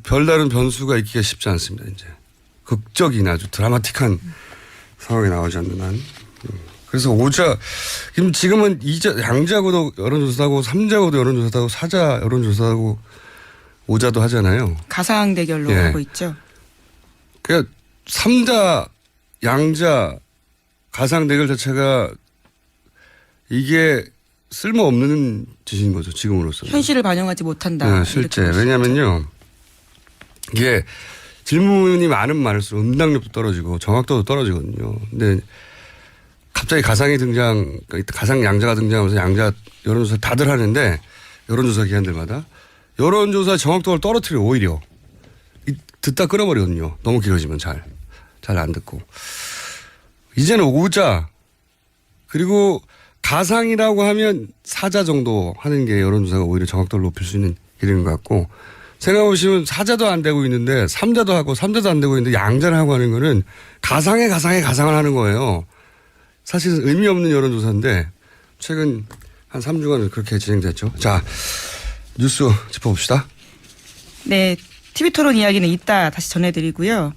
별다른 변수가 있기가 쉽지 않습니다. 이제 극적인 아주 드라마틱한 상황이 나오지 않는 한. 그래서 오자 지금은 양자고도 여론조사하고 삼자고도 여론조사하고 사자 여론조사하고 오자도 하잖아요. 가상 대결로 예. 하고 있죠. 그러니까 삼자 양자 가상 대결 자체가 이게 쓸모없는 짓인 거죠. 지금으로서. 현실을 반영하지 못한다. 네, 실제. 왜냐하면요. 이게 질문이 많으면 많을수록 응답력도 떨어지고 정확도도 떨어지거든요. 근데 갑자기 가상이 가상 양자가 등장하면서 양자 여론조사 다들 하는데 여론조사 기관들마다 여론조사 정확도를 떨어뜨려 오히려 듣다 끊어버리거든요. 너무 길어지면 잘 안 듣고. 이제는 오자 그리고 가상이라고 하면 사자 정도 하는 게 여론조사가 오히려 정확도를 높일 수 있는 길인 것 같고 생각해보시면 사자도 안 되고 있는데 삼자도 하고 삼자도 안 되고 있는데 양자를 하고 하는 거는 가상에 가상을 하는 거예요. 사실은 의미 없는 여론조사인데 최근 한 3주간 그렇게 진행됐죠. 자, 뉴스 짚어봅시다. 네. TV토론 이야기는 이따 다시 전해드리고요.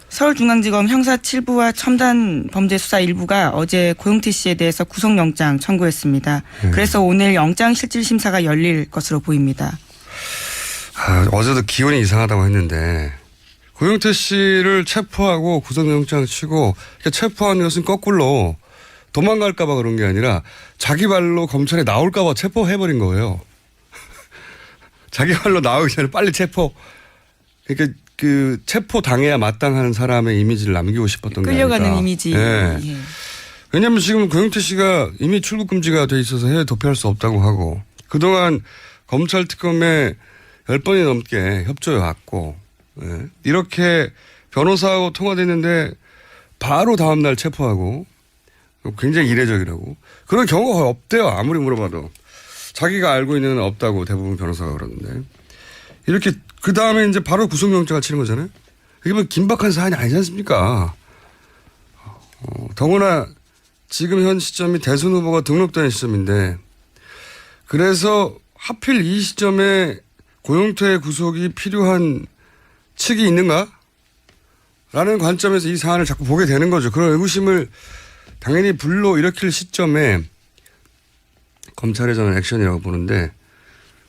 서울중앙지검 형사 7부와 첨단범죄수사 1부가 어제 고용태 씨에 대해서 구속영장 청구했습니다. 그래서 오늘 영장실질심사가 열릴 것으로 보입니다. 어제도 기온이 이상하다고 했는데 고용태 씨를 체포하고 구속영장 치고 체포한 것은 거꾸로 도망갈까 봐 그런 게 아니라 자기 발로 검찰에 나올까 봐 체포해버린 거예요. 자기 발로 나오기 전에 빨리 체포. 그러니까 그 체포 당해야 마땅한 사람의 이미지를 남기고 싶었던 게 아닐까. 끌려가는 이미지. 네. 예. 왜냐하면 지금 고용태 씨가 이미 출국 금지가 돼 있어서 해외 도피할 수 없다고 하고 그동안 검찰 특검에 10번이 넘게 협조해 왔고 이렇게 변호사하고 통화됐는데 바로 다음날 체포하고 굉장히 이례적이라고. 그런 경우가 거의 없대요. 아무리 물어봐도. 자기가 알고 있는 건 없다고 대부분 변호사가 그러는데. 이렇게 그 다음에 이제 바로 구속영장을 치는 거잖아요. 이게 뭐 긴박한 사안이 아니지 않습니까? 더구나 지금 현 시점이 대선 후보가 등록되는 시점인데 그래서 하필 이 시점에 고용태 구속이 필요한 측이 있는가? 라는 관점에서 이 사안을 자꾸 보게 되는 거죠. 그런 의구심을 당연히 불러일으킬 시점에 검찰의 저는 액션이라고 보는데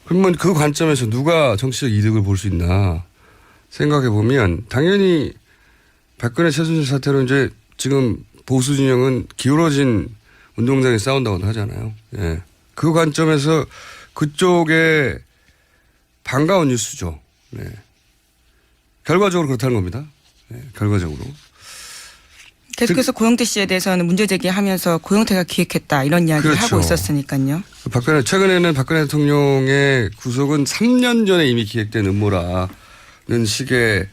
그러면 그 관점에서 누가 정치적 이득을 볼 수 있나 생각해 보면 당연히 박근혜 최순실 사태로 이제 지금 보수 진영은 기울어진 운동장에 싸운다고 하잖아요. 예. 그 관점에서 그쪽에 반가운 뉴스죠. 네. 결과적으로 그렇다는 겁니다. 네, 결과적으로. 계속해서 고용태 씨에 대해서는 문제 제기하면서 고용태가 기획했다 이런 이야기를 그렇죠. 하고 있었으니까요. 최근에는 박근혜 대통령의 구속은 3년 전에 이미 기획된 음모라는 식의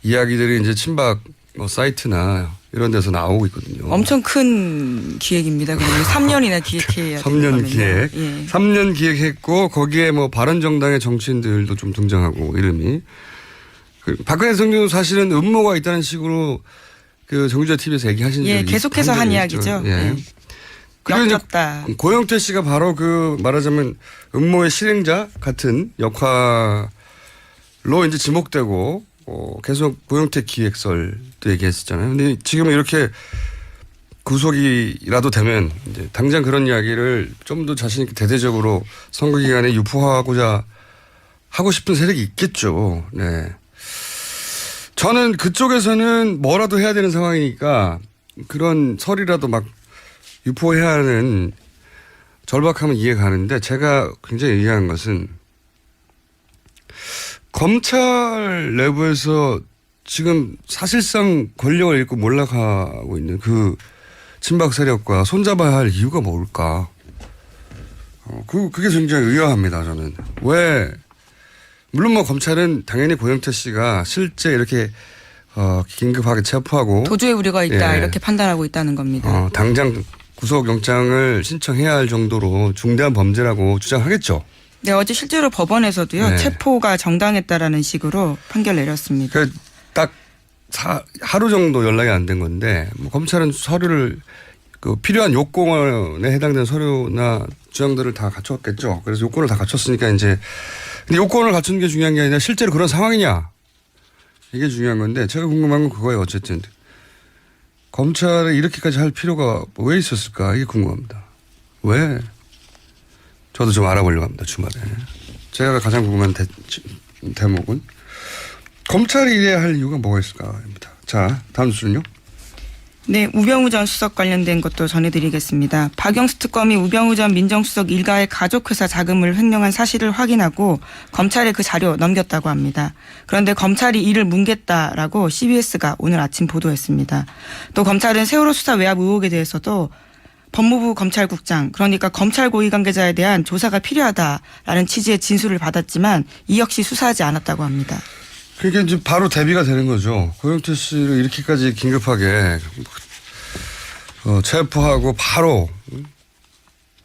이야기들이 이제 친박 사이트나 이런 데서 나오고 있거든요. 엄청 큰 기획입니다. 그러면 3년이나 기획해야 3년 기획. 예. 3년 기획했고 거기에 뭐 바른정당의 정치인들도 좀 등장하고 이름이. 박근혜 대통령은 사실은 음모가 있다는 식으로 그 정유자 TV에서 얘기하신 적이 계속해서 한 이야기죠. 예. 엮였다. 고용태 씨가 바로 그 말하자면 음모의 실행자 같은 역할로 이제 지목되고 계속 고용태 기획설도 얘기했었잖아요. 근데 지금 이렇게 구속이라도 되면 이제 당장 그런 이야기를 좀 더 자신 있게 대대적으로 선거 기간에 유포하고자 하고 싶은 세력이 있겠죠. 네. 저는 그쪽에서는 뭐라도 해야 되는 상황이니까 그런 설이라도 막 유포해야 하는 절박함은 이해 가는데 제가 굉장히 의아한 것은 검찰 내부에서 지금 사실상 권력을 잃고 몰락하고 있는 그 친박 세력과 손잡아야 할 이유가 뭘까? 그게 굉장히 의아합니다, 저는. 왜? 물론 뭐 검찰은 당연히 고영태 씨가 실제 이렇게 긴급하게 체포하고 도주의 우려가 있다 예. 이렇게 판단하고 있다는 겁니다. 당장 구속영장을 신청해야 할 정도로 중대한 범죄라고 주장하겠죠. 네, 어제 실제로 법원에서도요. 네. 체포가 정당했다라는 식으로 판결 내렸습니다. 딱 하루 정도 연락이 안 된 건데 뭐 검찰은 서류를 필요한 요건에 해당되는 서류나 주장들을 다 갖췄겠죠. 그래서 요건을 다 갖췄으니까 이제 근데 요건을 갖춘 게 중요한 게 아니라 실제로 그런 상황이냐. 이게 중요한 건데 제가 궁금한 건 그거예요. 어쨌든. 검찰에 이렇게까지 할 필요가 왜 있었을까 이게 궁금합니다. 왜? 저도 좀 알아보려고 합니다. 주말에. 제가 가장 궁금한 대목은 검찰이 이래야 할 이유가 뭐가 있을까입니다. 자, 다음 뉴스는요. 네, 우병우 전 수석 관련된 것도 전해드리겠습니다. 박영수 특검이 우병우 전 민정수석 일가의 가족회사 자금을 횡령한 사실을 확인하고 검찰에 그 자료 넘겼다고 합니다. 그런데 검찰이 이를 뭉갰다라고 CBS가 오늘 아침 보도했습니다. 또 검찰은 세월호 수사 외압 의혹에 대해서도 법무부 검찰국장, 그러니까 검찰 고위 관계자에 대한 조사가 필요하다라는 취지의 진술을 받았지만 이 역시 수사하지 않았다고 합니다. 그게 이제 바로 대비가 되는 거죠. 고영태 씨를 이렇게까지 긴급하게 체포하고 바로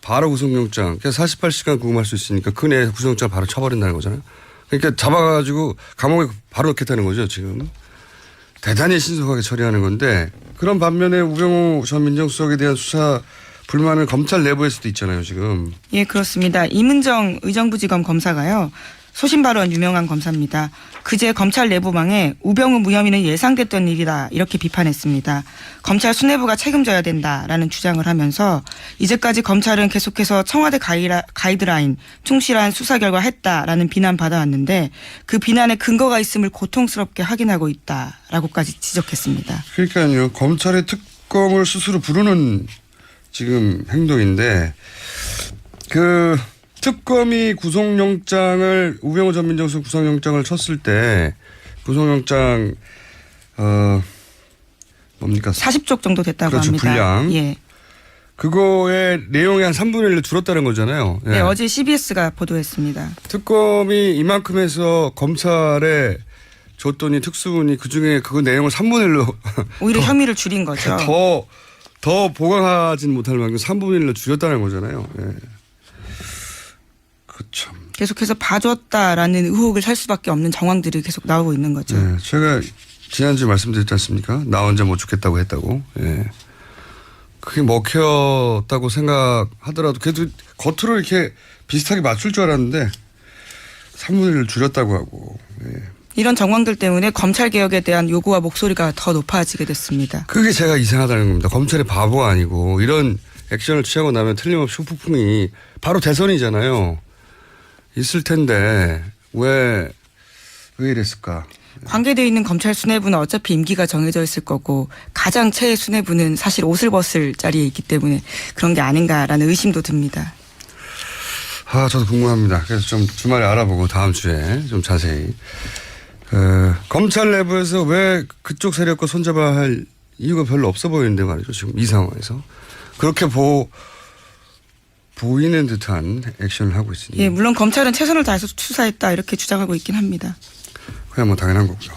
구속영장, 48시간 구금할 수 있으니까 그 내에 구속영장 바로 쳐버린다는 거잖아요. 그러니까 잡아가지고 감옥에 바로 넣겠다는 거죠, 지금. 대단히 신속하게 처리하는 건데 그런 반면에 우병우 전 민정수석에 대한 수사 불만은 검찰 내부에서도 있잖아요, 지금. 예, 그렇습니다. 이문정 의정부지검 검사가요. 소신 발언 유명한 검사입니다. 그제 검찰 내부망에 우병우 무혐의는 예상됐던 일이다 이렇게 비판했습니다. 검찰 수뇌부가 책임져야 된다라는 주장을 하면서 이제까지 검찰은 계속해서 청와대 가이드라인 충실한 수사 결과 했다라는 비난받아왔는데 그 비난에 근거가 있음을 고통스럽게 확인하고 있다라고까지 지적했습니다. 그러니까요. 검찰의 특검을 스스로 부르는 지금 행동인데 그 특검이 구속영장을 우병우 전 민정수석 구속영장을 쳤을 때 구속영장 뭡니까? 40쪽 정도 됐다고 그렇죠, 합니다. 분량. 예. 그거의 내용이 한 3분의 1로 줄었다는 거잖아요. 예. 네, 어제 CBS가 보도했습니다. 특검이 이만큼 해서 검찰에 줬더니 특수본이 그중에 그 내용을 3분의 1로 오히려 혐의를 줄인 거죠. 더 보강하진 못할 만큼 3분의 1로 줄였다는 거잖아요. 예. 그렇죠. 계속해서 봐줬다라는 의혹을 살 수밖에 없는 정황들이 계속 나오고 있는 거죠. 네, 제가 지난주에 말씀드렸지 않습니까? 나 혼자 못 죽겠다고 했다고. 예. 그게 먹혔다고 생각하더라도 그래도 겉으로 이렇게 비슷하게 맞출 줄 알았는데 3분의 1을 줄였다고 하고. 예. 이런 정황들 때문에 검찰개혁에 대한 요구와 목소리가 더 높아지게 됐습니다. 그게 제가 이상하다는 겁니다. 검찰이 바보가 아니고 이런 액션을 취하고 나면 틀림없이 후폭풍이 바로 대선이잖아요. 있을 텐데 왜 이랬을까? 관계되어 있는 검찰 수뇌부는 어차피 임기가 정해져 있을 거고 가장 최애 수뇌부는 사실 옷을 벗을 자리에 있기 때문에 그런 게 아닌가라는 의심도 듭니다. 저도 궁금합니다. 그래서 좀 주말에 알아보고 다음 주에 좀 자세히. 검찰 내부에서 왜 그쪽 세력과 손잡아야 할 이유가 별로 없어 보이는데 말이죠. 지금 이 상황에서. 그렇게 보이는 듯한 액션을 하고 있으니. 예, 물론 검찰은 최선을 다해서 수사했다 이렇게 주장하고 있긴 합니다. 그냥 뭐 당연한 거고요.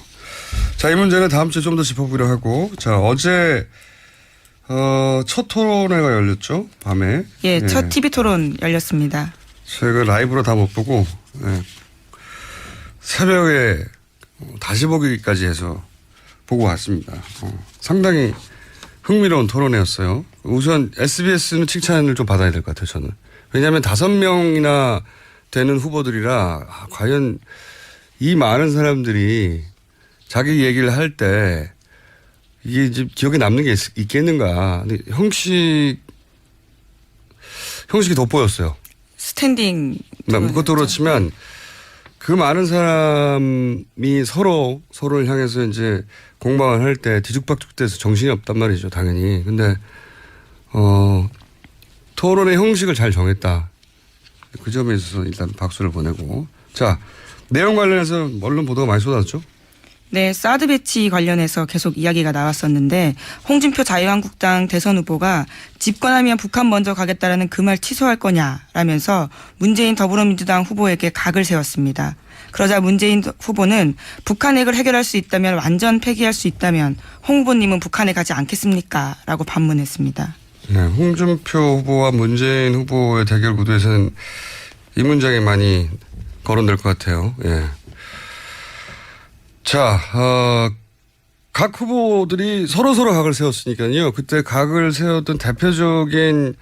자, 이 문제는 다음 주에 좀 더 짚어보려 하고. 자, 어제 첫 토론회가 열렸죠. 밤에. 예, 첫 TV 토론 열렸습니다. 제가 라이브로 다 못 보고 새벽에 다시 보기까지 해서 보고 왔습니다. 상당히 흥미로운 토론회였어요. 우선 SBS는 칭찬을 좀 받아야 될 것 같아요, 저는. 왜냐하면 5명이나 되는 후보들이라 과연 이 많은 사람들이 자기 얘기를 할 때 이게 이제 기억에 남는 게 있겠는가. 근데 형식이 돋보였어요. 스탠딩. 그것도 그렇지만 그 많은 사람이 서로를 향해서 이제 공방을 할 때 뒤죽박죽돼서 정신이 없단 말이죠, 당연히. 근데 토론의 형식을 잘 정했다. 그 점에 있어서 일단 박수를 보내고. 자, 내용 관련해서 언론 보도가 많이 쏟아졌죠? 네, 사드 배치 관련해서 계속 이야기가 나왔었는데 홍준표 자유한국당 대선 후보가 집권하면 북한 먼저 가겠다라는 그 말 취소할 거냐라면서 문재인 더불어민주당 후보에게 각을 세웠습니다. 그러자 문재인 후보는 북한 핵을 해결할 수 있다면 완전 폐기할 수 있다면 홍 후보님은 북한에 가지 않겠습니까? 라고 반문했습니다. 네, 홍준표 후보와 문재인 후보의 대결 구도에서는 이 문장이 많이 거론될 것 같아요. 예. 자, 각 후보들이 서로 각을 세웠으니까요. 그때 각을 세웠던 대표적인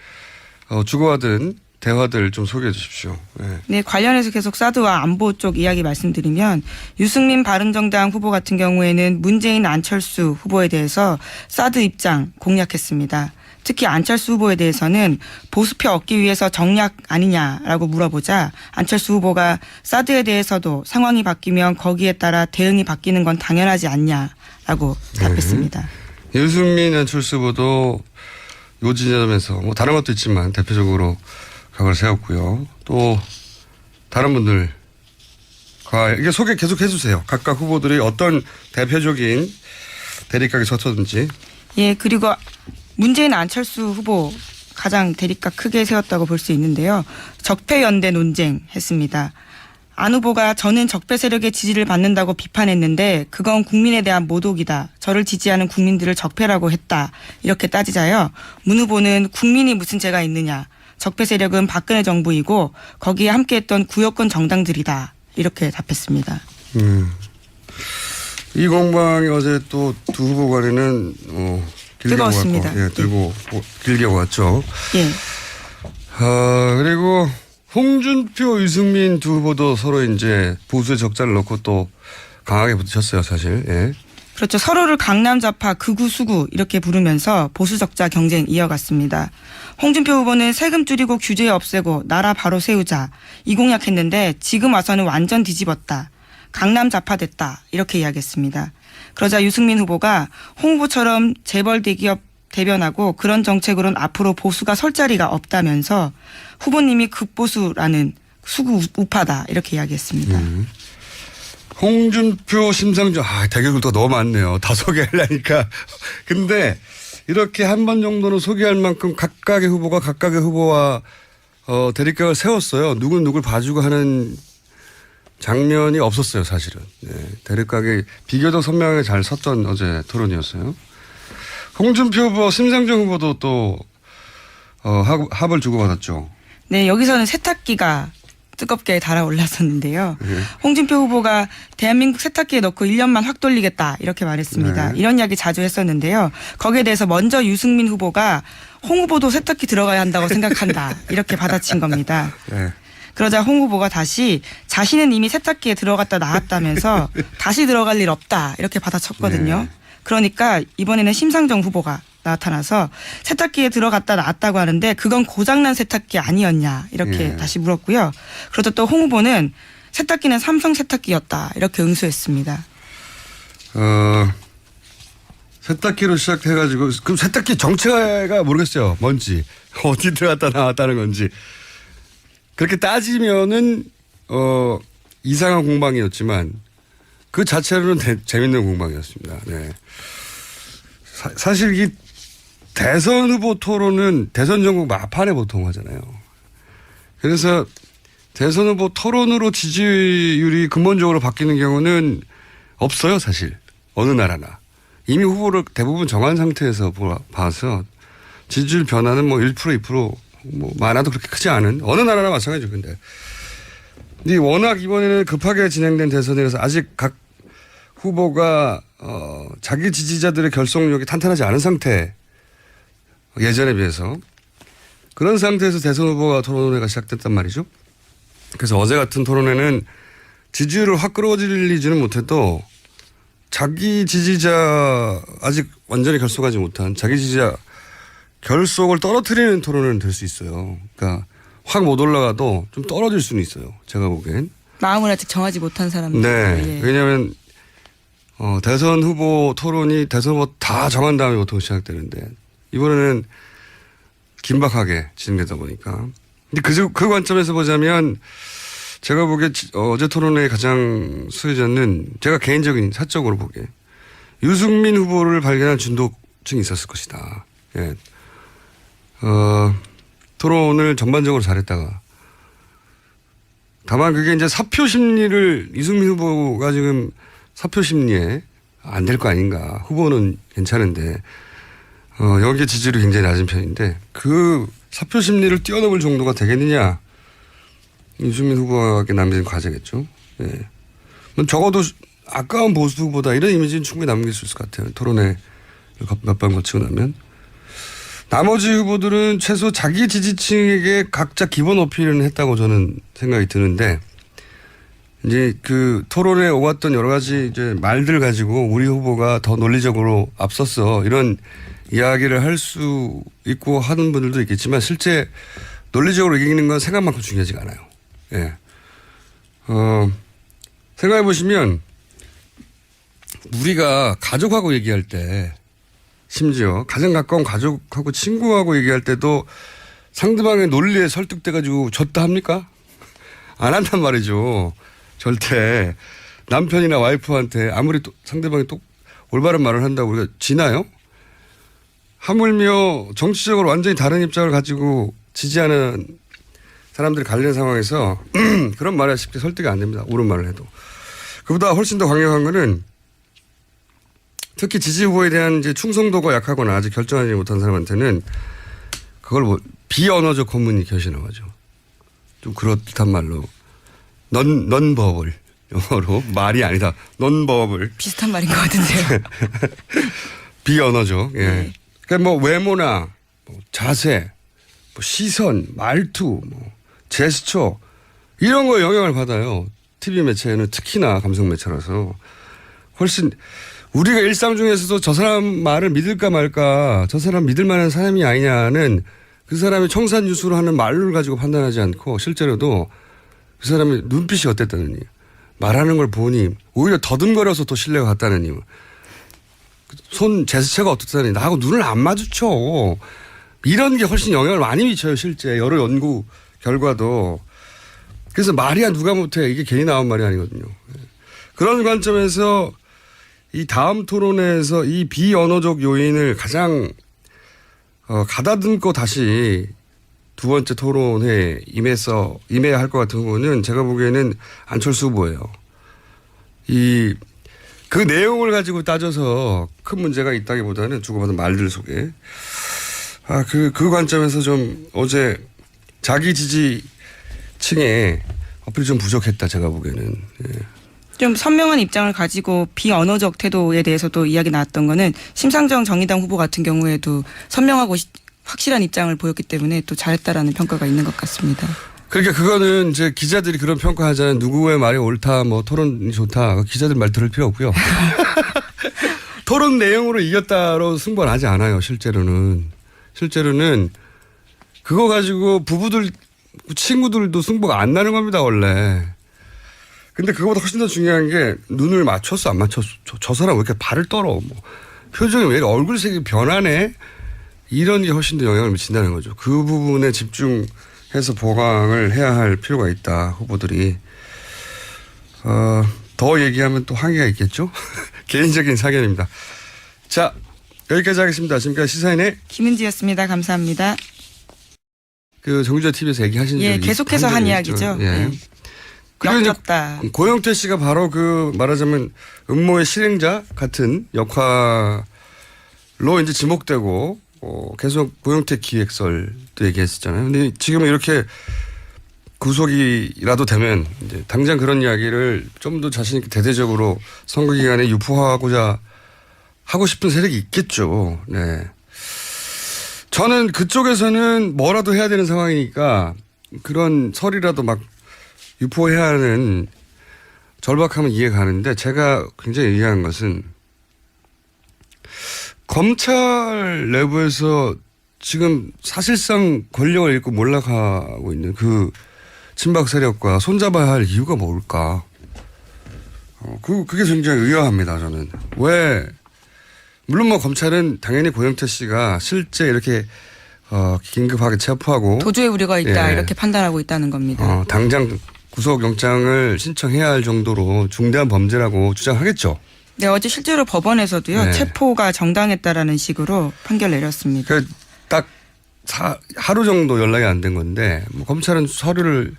주고하던 대화들 좀 소개해 주십시오. 네. 네, 관련해서 계속 사드와 안보 쪽 이야기 말씀드리면 유승민 바른정당 후보 같은 경우에는 문재인 안철수 후보에 대해서 사드 입장 공략했습니다. 특히 안철수 후보에 대해서는 보수표 얻기 위해서 정략 아니냐라고 물어보자 안철수 후보가 사드에 대해서도 상황이 바뀌면 거기에 따라 대응이 바뀌는 건 당연하지 않냐라고 답했습니다. 유승민 안철수 후보도 요 지점에서 뭐 다른 것도 있지만 대표적으로 각을 세웠고요. 또 다른 분들과 이게 소개 계속 해주세요. 각각 후보들이 어떤 대표적인 대립각에 섰었는지. 예, 그리고 문재인 안철수 후보 가장 대립각 크게 세웠다고 볼 수 있는데요. 적폐연대 논쟁했습니다. 안 후보가 저는 적폐 세력의 지지를 받는다고 비판했는데 그건 국민에 대한 모독이다. 저를 지지하는 국민들을 적폐라고 했다. 이렇게 따지자요. 문 후보는 국민이 무슨 죄가 있느냐. 적폐 세력은 박근혜 정부이고 거기에 함께했던 구여권 정당들이다. 이렇게 답했습니다. 이 공방이 어제 또 두 후보 간에는 길게 뜨거웠습니다. 오갔고, 예, 길게 왔죠. 예. 그리고 홍준표, 유승민 두 후보도 서로 이제 보수의 적자를 넣고 또 강하게 부딪혔어요, 사실. 예. 그렇죠. 서로를 강남 좌파, 극우, 수구 이렇게 부르면서 보수 적자 경쟁 이어갔습니다. 홍준표 후보는 세금 줄이고 규제 없애고 나라 바로 세우자 이 공약했는데 지금 와서는 완전 뒤집었다. 강남 좌파 됐다. 이렇게 이야기했습니다. 그러자 유승민 후보가 홍 후보처럼 재벌 대기업 대변하고 그런 정책으로는 앞으로 보수가 설 자리가 없다면서 후보님이 극보수라는 수구 우파다. 이렇게 이야기했습니다. 홍준표, 심상정, 대결도 너무 많네요. 다 소개하려니까. 근데 이렇게 한 번 정도는 소개할 만큼 각각의 후보가 각각의 후보와 대립각을 세웠어요. 누군 누굴 봐주고 하는 장면이 없었어요, 사실은. 네, 대립각이 비교적 선명하게 잘 섰던 어제 토론이었어요. 홍준표 후보, 심상정 후보도 또 합을 주고받았죠. 네, 여기서는 세탁기가 뜨겁게 달아올랐었는데요. 네. 홍준표 후보가 대한민국 세탁기에 넣고 1년만 확 돌리겠다 이렇게 말했습니다. 네. 이런 이야기 자주 했었는데요. 거기에 대해서 먼저 유승민 후보가 홍 후보도 세탁기 들어가야 한다고 생각한다 이렇게 받아친 겁니다. 네. 그러자 홍 후보가 다시 자신은 이미 세탁기에 들어갔다 나왔다면서 다시 들어갈 일 없다 이렇게 받아쳤거든요. 네. 그러니까 이번에는 심상정 후보가 나타나서 세탁기에 들어갔다 나왔다고 하는데 그건 고장난 세탁기 아니었냐 이렇게 다시 물었고요. 그러자 또 홍 후보는 세탁기는 삼성 세탁기였다 이렇게 응수했습니다. 세탁기로 시작해가지고 그럼 세탁기 정체가 모르겠어요. 뭔지 어디 들어갔다 나왔다는 건지 그렇게 따지면은 이상한 공방이었지만 그 자체로는 재밌는 공방이었습니다. 네. 사실 이 대선 후보 토론은 대선 전국 막판에 보통 하잖아요. 그래서 대선 후보 토론으로 지지율이 근본적으로 바뀌는 경우는 없어요, 사실. 어느 나라나. 이미 후보를 대부분 정한 상태에서 봐서 지지율 변화는 뭐 1%, 2% 뭐 많아도 그렇게 크지 않은 어느 나라나 마찬가지죠, 근데. 근데 워낙 이번에는 급하게 진행된 대선이라서 아직 각 후보가 자기 지지자들의 결속력이 탄탄하지 않은 상태 예전에 비해서 그런 상태에서 대선 후보가 토론회가 시작됐단 말이죠. 그래서 어제 같은 토론회는 지지율을 확 끌어들이지는 못해도 자기 지지자 아직 완전히 결속하지 못한 자기 지지자 결속을 떨어뜨리는 토론은 될 수 있어요. 그러니까 확 못 올라가도 좀 떨어질 수는 있어요. 제가 보기엔. 마음을 아직 정하지 못한 사람들. 네. 예. 왜냐하면 대선 후보 토론이 대선 후보 다 정한 다음에 보통 시작되는데 이번에는 긴박하게 진행되다 보니까. 근데 그 관점에서 보자면 제가 보기에 어제 토론회의 가장 수혜자는 제가 개인적인 사적으로 보기에 유승민 후보를 발견한 중도층이 있었을 것이다. 예. 토론을 전반적으로 잘했다가 다만 그게 이제 사표 심리를 유승민 후보가 지금 사표 심리에 안 될 거 아닌가. 후보는 괜찮은데 여기에 지지율이 굉장히 낮은 편인데 그 사표 심리를 뛰어넘을 정도가 되겠느냐. 유승민 후보에게 남긴 과제겠죠. 예. 적어도 아까운 보수 후보다 이런 이미지는 충분히 남길 수 있을 것 같아요. 토론회 몇 번 거치고 나면. 나머지 후보들은 최소 자기 지지층에게 각자 기본 어필은 했다고 저는 생각이 드는데 이제 그 토론에 오갔던 여러 가지 이제 말들 가지고 우리 후보가 더 논리적으로 앞섰어 이런 이야기를 할 수 있고 하는 분들도 있겠지만 실제 논리적으로 이기는 건 생각만큼 중요하지가 않아요. 예. 생각해 보시면 우리가 가족하고 얘기할 때 심지어 가장 가까운 가족하고 친구하고 얘기할 때도 상대방의 논리에 설득돼 가지고 졌다 합니까? 안 한단 말이죠. 절대 남편이나 와이프한테 아무리 또 상대방이 또 올바른 말을 한다고 우리가 지나요? 하물며 정치적으로 완전히 다른 입장을 가지고 지지하는 사람들이 갈리는 상황에서 그런 말에 쉽게 설득이 안 됩니다. 옳은 말을 해도. 그보다 훨씬 더 강력한 거는 특히 지지 후보에 대한 이제 충성도가 약하거나 아직 결정하지 못한 사람한테는 그걸 뭐 비언어적 커뮤니케이션이라고 하죠. 좀 그렇단 말로 넌버블 영어로 말이 아니다. 넌버블 비슷한 말인 것 같은데요. 비언어적. 예. 네. 그러니까 뭐 외모나 뭐 자세, 뭐 시선, 말투, 뭐 제스처 이런 거에 영향을 받아요. TV 매체는 특히나 감성 매체라서 훨씬 우리가 일상 중에서도 저 사람 말을 믿을까 말까 저 사람 믿을 만한 사람이 아니냐는 그 사람이 청산유수로 하는 말을 가지고 판단하지 않고 실제로도 그 사람의 눈빛이 어땠다느니 말하는 걸 보니 오히려 더듬거려서 더 신뢰가 갔다느니 손 제스처가 어떻다느니 나하고 눈을 안 마주쳐 이런 게 훨씬 영향을 많이 미쳐요. 실제 여러 연구 결과도. 그래서 말이야 누가 못해 이게 괜히 나온 말이 아니거든요. 그런 관점에서 이 다음 토론회에서 이 비언어적 요인을 가장 가다듬고 다시 두 번째 토론회에 임해야 할 것 같은 후보는 제가 보기에는 안철수 후보예요. 그 내용을 가지고 따져서 큰 문제가 있다기보다는 주고받은 말들 속에 그 관점에서 좀 어제 자기 지지층에 어필이 좀 부족했다 제가 보기에는. 예. 좀 선명한 입장을 가지고 비언어적 태도에 대해서도 이야기 나왔던 거는 심상정 정의당 후보 같은 경우에도 선명하고 확실한 입장을 보였기 때문에 또 잘했다라는 평가가 있는 것 같습니다. 그러니까 그거는 이제 기자들이 그런 평가하잖아요. 누구의 말이 옳다, 뭐 토론이 좋다. 기자들 말 들을 필요 없고요. 토론 내용으로 이겼다로 승부는 하지 않아요. 실제로는 그거 가지고 부부들, 친구들도 승부가 안 나는 겁니다. 원래. 근데 그거보다 훨씬 더 중요한 게 눈을 맞췄어 안 맞췄어. 저 사람 왜 이렇게 발을 떨어. 뭐 표정이 왜 이렇게 얼굴색이 변하네. 이런 게 훨씬 더 영향을 미친다는 거죠. 그 부분에 집중해서 보강을 해야 할 필요가 있다. 후보들이. 더 얘기하면 또 한계가 있겠죠. 개인적인 사견입니다. 자, 여기까지 하겠습니다. 지금까지 시사인의 김은지였습니다. 감사합니다. 그 정유자 TV에서 얘기하신 적이 계속해서 한 이야기죠. 예. 네. 역겹다. 고영태 씨가 바로 그 말하자면 음모의 실행자 같은 역할로 이제 지목되고 계속 고영태 기획설도 얘기했었잖아요. 근데 지금 이렇게 구속이라도 되면 이제 당장 그런 이야기를 좀 더 자신 있게 대대적으로 선거 기간에 유포하고자 하고 싶은 세력이 있겠죠. 네. 저는 그쪽에서는 뭐라도 해야 되는 상황이니까 그런 설이라도 막 유포해야 하는 절박함은 이해가 가는데 제가 굉장히 의아한 것은 검찰 내부에서 지금 사실상 권력을 잃고 몰락하고 있는 그 친박 세력과 손잡아야 할 이유가 뭘까? 그게 굉장히 의아합니다. 저는. 왜 물론 뭐 검찰은 당연히 고영태 씨가 실제 이렇게 긴급하게 체포하고 도주의 우려가 있다 예. 이렇게 판단하고 있다는 겁니다. 당장 구속영장을 신청해야 할 정도로 중대한 범죄라고 주장하겠죠. 네, 어제 실제로 법원에서도요. 네. 체포가 정당했다라는 식으로 판결 내렸습니다. 딱 하루 정도 연락이 안 된 건데 뭐 검찰은 서류를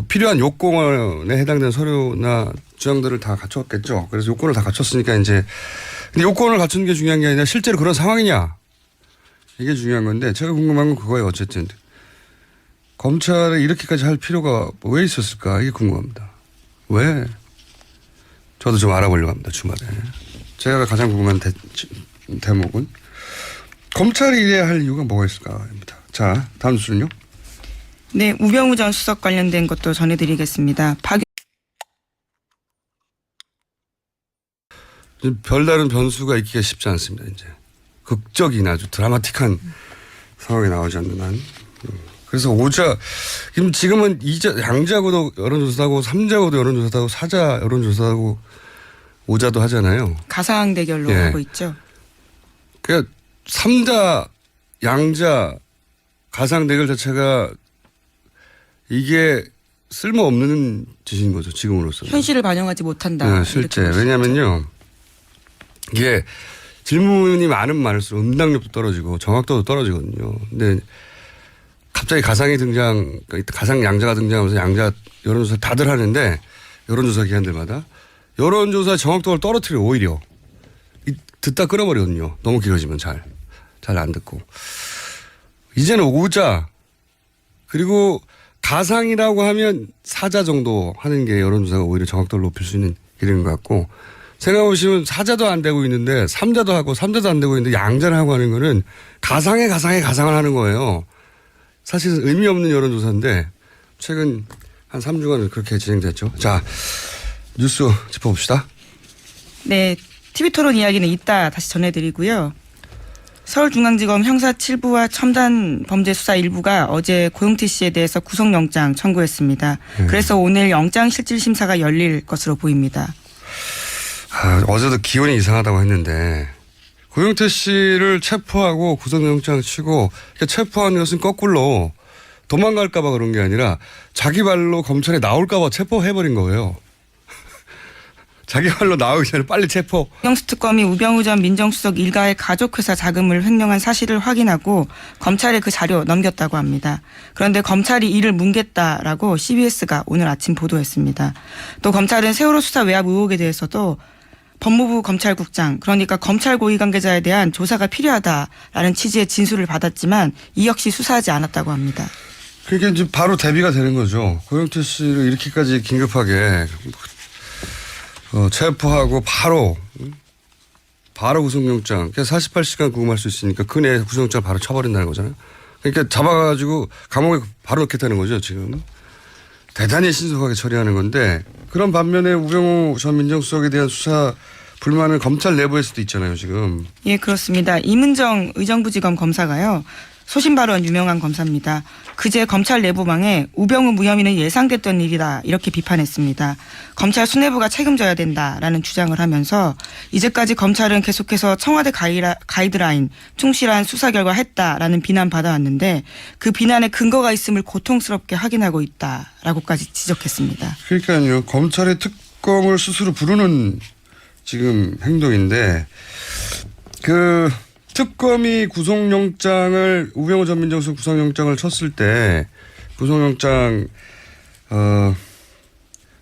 필요한 요건에 해당되는 서류나 주장들을 다 갖췄겠죠. 그래서 요건을 다 갖췄으니까 이제 근데 요건을 갖춘 게 중요한 게 아니라 실제로 그런 상황이냐 이게 중요한 건데 제가 궁금한 건 그거예요. 어쨌든 검찰이 이렇게까지 할 필요가 왜 있었을까 이게 궁금합니다. 왜? 저도 좀 알아보려고 합니다. 주말에. 제가 가장 궁금한 대목은 검찰이 이래야 할 이유가 뭐가 있을까입니다. 자, 다음 뉴스는요. 네, 우병우 전 수석 관련된 것도 전해드리겠습니다. 별다른 변수가 있기가 쉽지 않습니다. 이제 극적인 아주 드라마틱한 상황이 나오지 않는 한. 그래서 지금은 양자고도 여론조사하고 3자고도 여론조사하고 4자 여론조사하고 5자도 하잖아요. 가상 대결로 예. 하고 있죠. 그러니까 3자, 양자, 가상 대결 자체가 이게 쓸모없는 짓인 거죠. 지금으로서는. 현실을 반영하지 못한다. 네, 실제. 왜냐면요. 이게 질문이 많으면 많을수록 응답력도 떨어지고 정확도도 떨어지거든요. 근데 갑자기 가상이 가상 양자가 등장하면서 양자 여론조사 다들 하는데 여론조사 기관들마다 여론조사 정확도를 떨어뜨려 오히려 듣다 끊어버리거든요. 너무 길어지면 잘 안 듣고. 이제는 5자 그리고 가상이라고 하면 4자 정도 하는 게 여론조사가 오히려 정확도를 높일 수 있는 길인 것 같고 생각해보시면 4자도 안 되고 있는데 3자도 하고 3자도 안 되고 있는데 양자를 하고 하는 거는 가상을 하는 거예요. 사실은 의미 없는 여론조사인데 최근 한 3주간은 그렇게 진행됐죠. 자, 뉴스 짚어봅시다. 네, TV토론 이야기는 이따 다시 전해드리고요. 서울중앙지검 형사 7부와 첨단범죄수사 1부가 어제 고용태 씨에 대해서 구속영장 청구했습니다. 그래서 오늘 영장실질심사가 열릴 것으로 보입니다. 어제도 기온이 이상하다고 했는데 고용태 씨를 체포하고 구속영장 치고 체포한 것은 거꾸로 도망갈까 봐 그런 게 아니라 자기 발로 검찰에 나올까 봐 체포해버린 거예요. 자기 발로 나오기 전에 빨리 체포. 영수특검이 우병우 전 민정수석 일가의 가족회사 자금을 횡령한 사실을 확인하고 검찰에 그 자료 넘겼다고 합니다. 그런데 검찰이 이를 뭉갰다라고 CBS가 오늘 아침 보도했습니다. 또 검찰은 세월호 수사 외압 의혹에 대해서도 법무부 검찰국장 그러니까 검찰 고위 관계자에 대한 조사가 필요하다라는 취지의 진술을 받았지만 이 역시 수사하지 않았다고 합니다. 그게 이제 바로 대비가 되는 거죠. 고용태 씨를 이렇게까지 긴급하게 체포하고 바로 구속영장. 48시간 구금할 수 있으니까 그 내에 구속영장을 바로 쳐버린다는 거잖아요. 그러니까 잡아가지고 감옥에 바로 넣겠다는 거죠, 지금. 대단히 신속하게 처리하는 건데 그런 반면에 우병우 전 민정수석에 대한 수사 불만은 검찰 내부에서도 있잖아요, 지금. 예, 그렇습니다. 이문정 의정부지검 검사가요. 소신 발언 유명한 검사입니다. 그제 검찰 내부망에 우병우 무혐의는 예상됐던 일이다 이렇게 비판했습니다. 검찰 수뇌부가 책임져야 된다라는 주장을 하면서 이제까지 검찰은 계속해서 청와대 가이드라인 충실한 수사 결과 했다라는 비난받아왔는데 그 비난에 근거가 있음을 고통스럽게 확인하고 있다라고까지 지적했습니다. 그러니까요. 검찰의 특검을 스스로 부르는 지금 행동인데 특검이 우병우 전 민정수석 구속영장을 쳤을 때 구속영장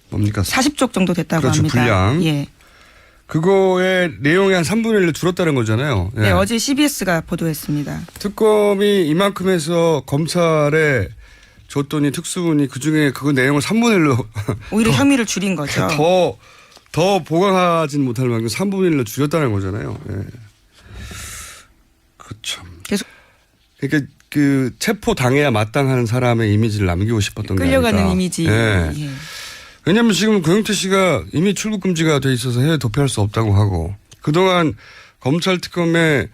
뭡니까? 40쪽 정도 됐다고 그렇죠, 합니다. 분량. 예. 그거의 내용이 한 3분의 1로 줄었다는 거잖아요. 예. 네, 어제 CBS가 보도했습니다. 특검이 이만큼 해서 검찰에 줬더니 특수본이 그중에 그 내용을 3분의 1로 오히려 혐의를 줄인 거죠. 더 보강하진 못할 만큼 3분의 1로 줄였다는 거잖아요. 예. 그렇죠. 계속 그러니까 체포 당해야 마땅한 사람의 이미지를 남기고 싶었던 게 아닐까. 끌려가는 이미지. 예. 예. 왜냐하면 지금 고용태 씨가 이미 출국 금지가 돼 있어서 해외 도피할 수 없다고 하고 그동안 검찰 특검에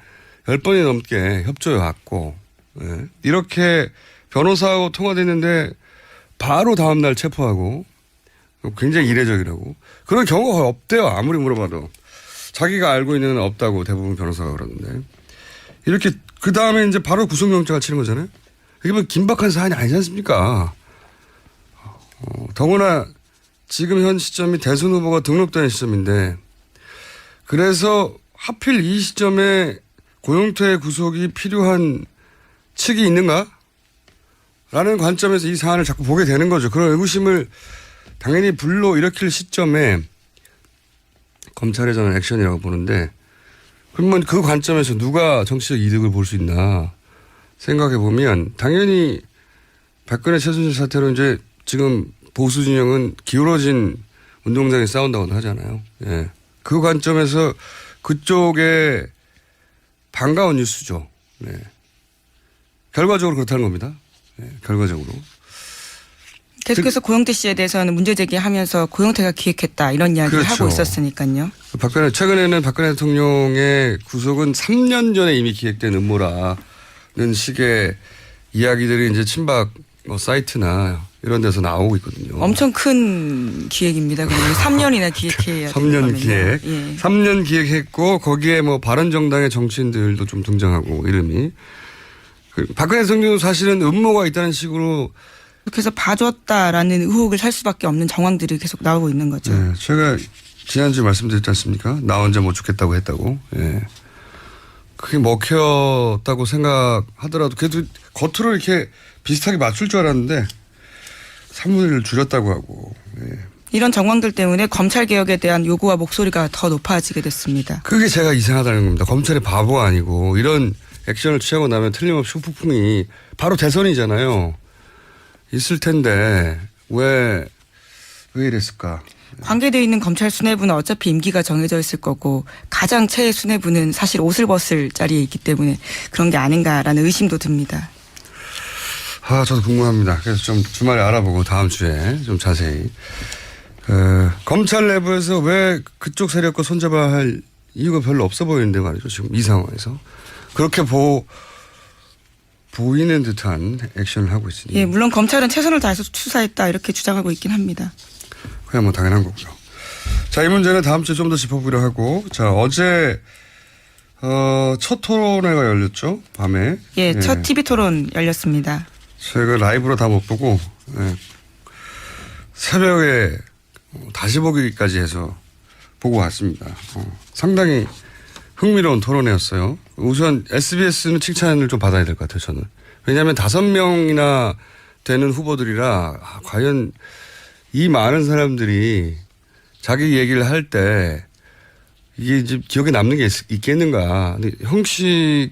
10번이 넘게 협조해 왔고 예. 이렇게 변호사하고 통화됐는데 바로 다음 날 체포하고 굉장히 이례적이라고 그런 경우가 거의 없대요. 아무리 물어봐도 자기가 알고 있는 건 없다고 대부분 변호사가 그러는데 이렇게 그 다음에 이제 바로 구속영장을 치는 거잖아요. 이게 뭐 긴박한 사안이 아니지 않습니까? 더구나 지금 현 시점이 대선 후보가 등록되는 시점인데 그래서 하필 이 시점에 고용태 구속이 필요한 측이 있는가? 라는 관점에서 이 사안을 자꾸 보게 되는 거죠. 그런 의구심을 당연히 불러일으킬 시점에 검찰의 저는 액션이라고 보는데 그러면 그 관점에서 누가 정치적 이득을 볼 수 있나 생각해 보면 당연히 박근혜 최순실 사태로 이제 지금 보수 진영은 기울어진 운동장에 싸운다고 하잖아요. 예. 그 관점에서 그쪽에 반가운 뉴스죠. 네. 결과적으로 그렇다는 겁니다. 네, 결과적으로. 계속해서 고영태 씨에 대해서는 문제 제기하면서 고영태가 기획했다 이런 이야기를 그렇죠. 하고 있었으니까요. 최근에는 박근혜 대통령의 구속은 3년 전에 이미 기획된 음모라는 식의 이야기들이 이제 친박 사이트나 이런 데서 나오고 있거든요. 엄청 큰 기획입니다. 그러면 3년이나 기획해야 3년 기획. 예. 3년 기획했고 거기에 뭐 바른정당의 정치인들도 좀 등장하고 이름이. 박근혜 대통령도 사실은 음모가 있다는 식으로 그래서 봐줬다라는 의혹을 살 수밖에 없는 정황들이 계속 나오고 있는 거죠. 네, 제가 지난주에 말씀드렸지 않습니까? 나 혼자 못 죽겠다고 했다고. 예. 그게 먹혔다고 생각하더라도 그래도 겉으로 이렇게 비슷하게 맞출 줄 알았는데 3분의 1을 줄였다고 하고. 예. 이런 정황들 때문에 검찰 개혁에 대한 요구와 목소리가 더 높아지게 됐습니다. 그게 제가 이상하다는 겁니다. 검찰이 바보가 아니고 이런 액션을 취하고 나면 틀림없이 후폭풍이 바로 대선이잖아요. 있을 텐데 왜 이랬을까? 관계되어 있는 검찰 수뇌부는 어차피 임기가 정해져 있을 거고 가장 최애 수뇌부는 사실 옷을 벗을 자리에 있기 때문에 그런 게 아닌가라는 의심도 듭니다. 저도 궁금합니다. 그래서 좀 주말에 알아보고 다음 주에 좀 자세히. 검찰 내부에서 왜 그쪽 세력과 손잡아야 할 이유가 별로 없어 보이는데 말이죠. 지금 이 상황에서. 그렇게 보이는 듯한 액션을 하고 있으니. 예, 물론 검찰은 최선을 다해서 수사했다 이렇게 주장하고 있긴 합니다. 그냥 뭐 당연한 거고요. 자, 이 문제는 다음 주에 좀 더 짚어보기로 하고. 자, 어제 첫 토론회가 열렸죠. 밤에. 예, 첫 TV 토론 열렸습니다. 제가 라이브로 다 못 보고 새벽에 다시 보기까지 해서 보고 왔습니다. 상당히 흥미로운 토론회였어요. 우선 SBS는 칭찬을 좀 받아야 될 것 같아요. 저는. 왜냐하면 5명이나 되는 후보들이라 과연 이 많은 사람들이 자기 얘기를 할 때 이게 이제 기억에 남는 게 있겠는가. 근데 형식이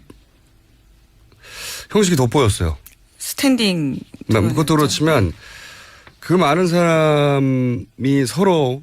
돋보였어요. 스탠딩. 그것도 그렇지만 그 많은 사람이 서로